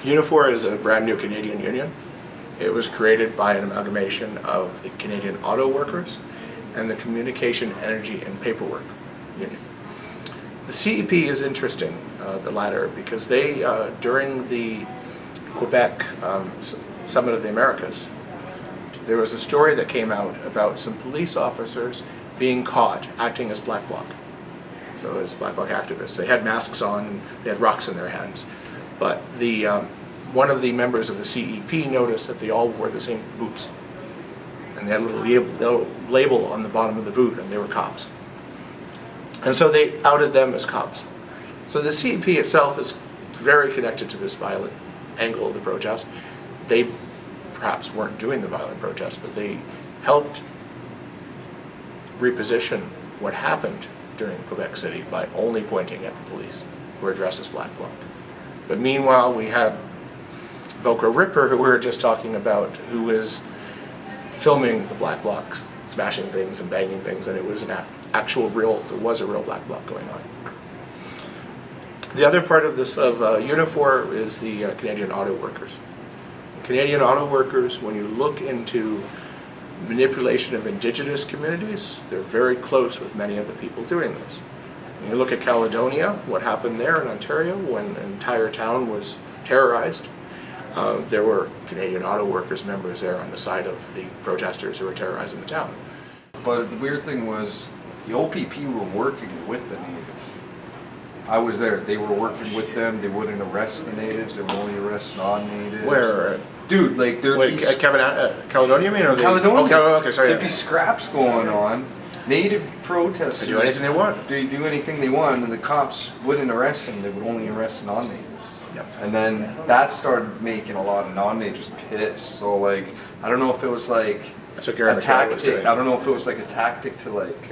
Unifor is a brand new Canadian union. It was created by an amalgamation of the Canadian Auto Workers and the Communication, Energy and Paperwork Union. The CEP is interesting, the latter, because they, during the Quebec Summit of the Americas, there was a story that came out about some police officers being caught acting as Black Bloc. So as Black Bloc activists. They had masks on and they had rocks in their hands. But the one of the members of the CEP noticed that they all wore the same boots. And they had a little label on the bottom of the boot, and they were cops. And so they outed them as cops. So the CEP itself is very connected to this violent angle of the protest. They perhaps weren't doing the violent protest, but they helped reposition what happened during Quebec City by only pointing at the police who were dressed as Black Bloc. But meanwhile, we had Velcro Ripper, who we were just talking about, who is filming the Black Blocs, smashing things and banging things, and it was an actual real, there was a real Black Bloc going on. The other part of this, of Unifor, is the Canadian Auto Workers. Canadian Auto Workers, when you look into manipulation of Indigenous communities, they're very close with many of the people doing this. When you look at Caledonia, what happened there in Ontario when an entire town was terrorized, there were Canadian Auto Workers members there on the side of the protesters who were terrorizing the town. But the weird thing was, the OPP were working with the natives. I was there. They were working with them. They wouldn't arrest the natives. They would only arrest non-natives. Where? Dude, like there'd Wait, be Caledonia, you mean? Or Caledonia. Okay, sorry. There'd be scraps going on. Native protesters. They do anything they want. They do anything they want, and the cops wouldn't arrest them. They would only arrest non-natives. Yep. And then that started making a lot of non-natives pissed. So like, I don't know if it was like That's what Gary a McKell was tactic. doing. I don't know if it was like a tactic to like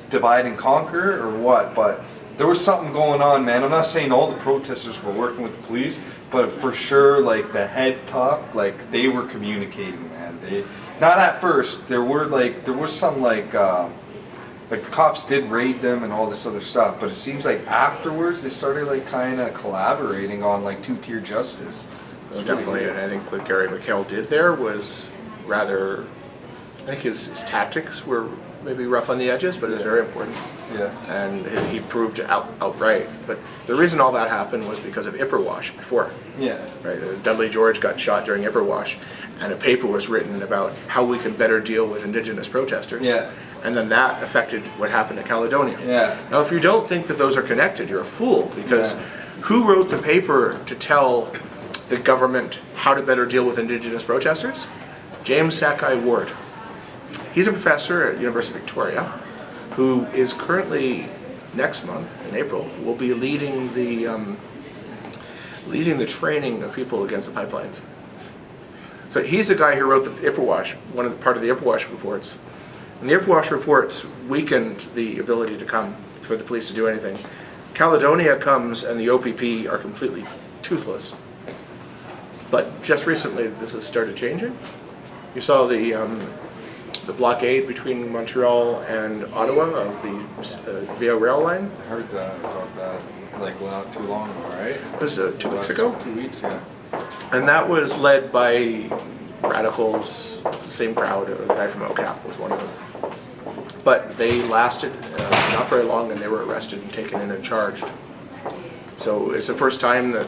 divide and conquer or what, but there was something going on, man. I'm not saying all the protesters were working with the police, but for sure, like the head top, like they were communicating, man. They not at first. There was some like the cops did raid them and all this other stuff, but it seems like afterwards they started like kind of collaborating on like two-tier justice. So definitely, and I think what Gary McKell did there was rather, I think his tactics were maybe rough on the edges, but it was very important. Yeah. And he proved it outright. But the reason all that happened was because of Ipperwash before. Yeah. Right. Dudley George got shot during Ipperwash, and a paper was written about how we could better deal with Indigenous protesters. Yeah. And then that affected what happened at Caledonia. Yeah. Now, if you don't think that those are connected, you're a fool, because who wrote the paper to tell the government how to better deal with Indigenous protesters? James Sackeye Ward. He's a professor at University of Victoria who is currently, next month, in April, will be leading the training of people against the pipelines. So he's the guy who wrote the Ipperwash, part of the Ipperwash reports. And the Ipperwash reports weakened the ability to come for the police to do anything. Caledonia comes and the OPP are completely toothless. But just recently this has started changing. You saw the blockade between Montreal and Ottawa of the Via Rail line. I heard about that like not too long ago, right? It was 2 weeks ago. 2 weeks, yeah. And that was led by radicals, same crowd. A guy from OCAP was one of them. But they lasted not very long, and they were arrested and taken in and charged. So it's the first time that